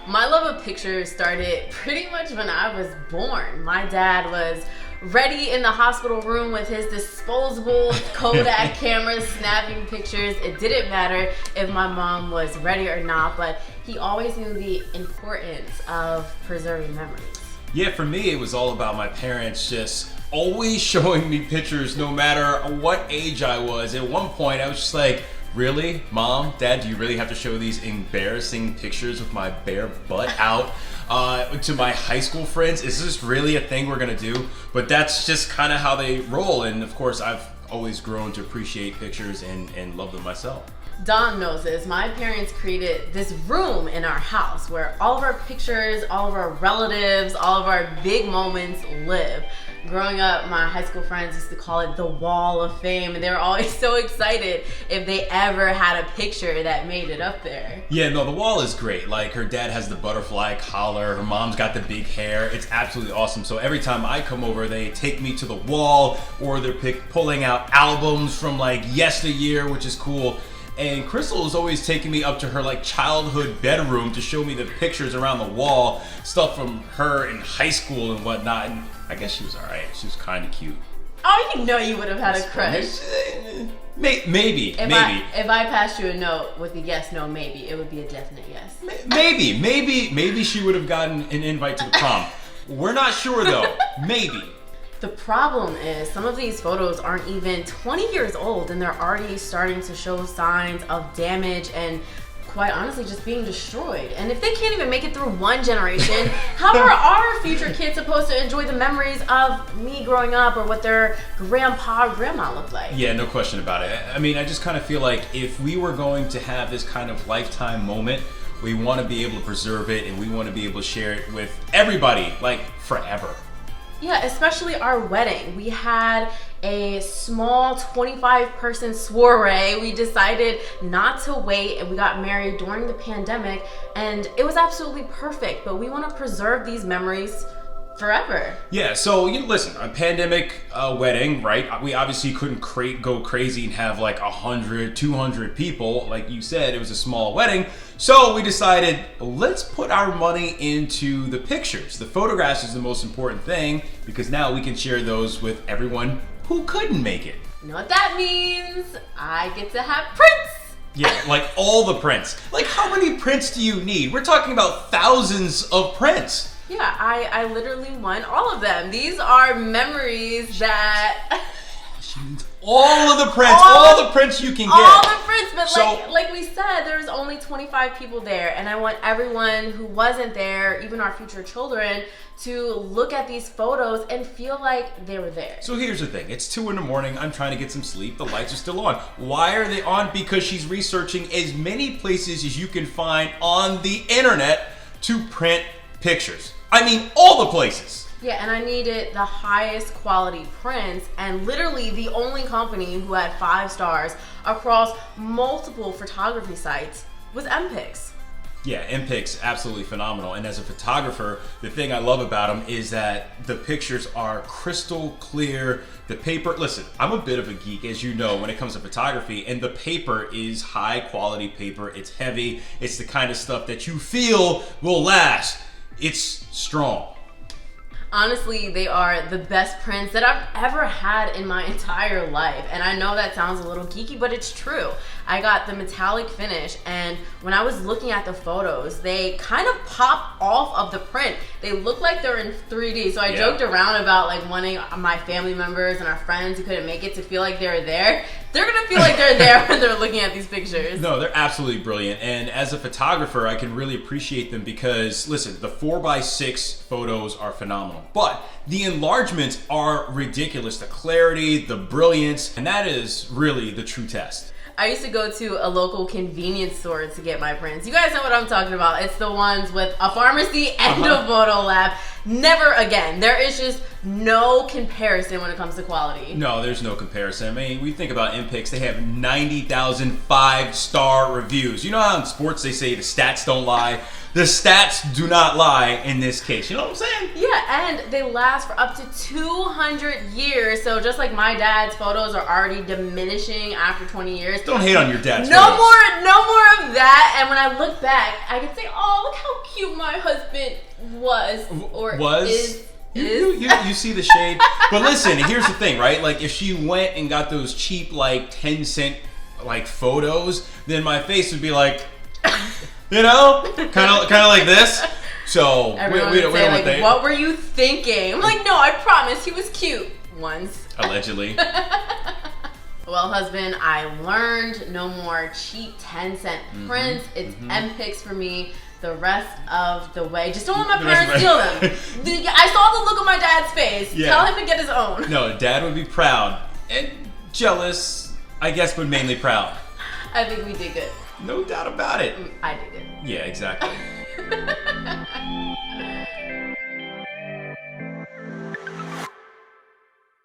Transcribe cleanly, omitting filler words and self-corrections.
My love of pictures started pretty much when I was born. My dad was ready in the hospital room with his disposable Kodak cameras snapping pictures. It didn't matter if my mom was ready or not, but he always knew the importance of preserving memories. Yeah, for me, it was all about my parents just always showing me pictures no matter what age I was. At one point, I was just like, really? Mom, Dad, do you really have to show these embarrassing pictures with my bare butt out to my high school friends? Is this really a thing we're gonna do? But that's just kind of how they roll. And of course, I've always grown to appreciate pictures and love them myself. Don knows this. My parents created this room in our house where all of our pictures, all of our relatives, all of our big moments live. Growing up, my high school friends used to call it the Wall of Fame, and they were always so excited if they ever had a picture that made it up there. Yeah, no, the wall is great. Like, her dad has the butterfly collar, her mom's got the big hair. It's absolutely awesome. So every time I come over, they take me to the wall, or they're pulling out albums from like yesteryear, which is cool. And Crystal is always taking me up to her like childhood bedroom to show me the pictures around the wall, stuff from her in high school and whatnot. And I guess she was all right. She was kind of cute. Oh, you know you would have had a crush. Maybe. If I passed you a note with a yes, no, maybe, it would be a definite yes. Maybe she would have gotten an invite to the prom. We're not sure though. Maybe. The problem is some of these photos aren't even 20 years old and they're already starting to show signs of damage and quite honestly just being destroyed. And if they can't even make it through one generation, how are our future kids supposed to enjoy the memories of me growing up or what their grandpa or grandma looked like? Yeah, no question about it. I mean, I just kind of feel like if we were going to have this kind of lifetime moment, we want to be able to preserve it and we want to be able to share it with everybody, like forever. Yeah, especially our wedding. We had a small 25-person soiree. We decided not to wait and we got married during the pandemic and it was absolutely perfect, but we want to preserve these memories forever. Yeah, so listen, a pandemic wedding, right? We obviously couldn't go crazy and have like 100, 200 people. Like you said, it was a small wedding. So we decided, let's put our money into the pictures. The photographs is the most important thing because now we can share those with everyone who couldn't make it. You know what that means? I get to have prints. Yeah, like all the prints. Like how many prints do you need? We're talking about thousands of prints. Yeah, I literally won all of them. These are memories that... She needs all of the prints, all the prints you can get. All the prints, but so, like we said, there's only 25 people there, and I want everyone who wasn't there, even our future children, to look at these photos and feel like they were there. So here's the thing. It's 2 a.m. I'm trying to get some sleep. The lights are still on. Why are they on? Because she's researching as many places as you can find on the internet to print pictures. I mean, all the places. Yeah, and I needed the highest quality prints, and literally the only company who had 5 stars across multiple photography sites was MPix. Yeah, MPix, absolutely phenomenal. And as a photographer, the thing I love about them is that the pictures are crystal clear. The paper, listen, I'm a bit of a geek, as you know, when it comes to photography, and the paper is high quality paper. It's heavy. It's the kind of stuff that you feel will last. It's strong. Honestly, they are the best prints that I've ever had in my entire life. And I know that sounds a little geeky, but it's true. I got the metallic finish, and when I was looking at the photos, they kind of pop off of the print. They look like they're in 3D. So I joked around about like wanting my family members and our friends who couldn't make it to feel like they were there. They're gonna feel like they're there when they're looking at these pictures. No, they're absolutely brilliant. And as a photographer, I can really appreciate them because, listen, the 4x6 photos are phenomenal. But the enlargements are ridiculous. The clarity, the brilliance, and that is really the true test. I used to go to a local convenience store to get my prints. You guys know what I'm talking about. It's the ones with a pharmacy and a photo lab. Never again. There is just no comparison when it comes to quality. No, there's no comparison. I mean, we think about MPix, they have 90,000 5-star reviews. You know how in sports they say the stats don't lie? The stats do not lie in this case. You know what I'm saying? Yeah, and they last for up to 200 years. So just like my dad's photos are already diminishing after 20 years. Don't hate on your dad's photos. No more of that. And when I look back, I can say, oh, look how cute my husband was is. You see the shade. But listen, here's the thing, right? Like, if she went and got those cheap, like, 10-cent, like, photos, then my face would be like, you know, kind of like this. So Everyone we would don't say, want like, that. what were you thinking? I'm like, no, I promise he was cute once. Allegedly. Well, husband, I learned no more cheap 10-cent prints. It's MPix for me the rest of the way. Just don't let my parents steal them. I saw the look on my dad's face. Yeah. Tell him to get his own. No, Dad would be proud and jealous, I guess, but mainly proud. I think we did good. No doubt about it. I did good. Yeah, exactly.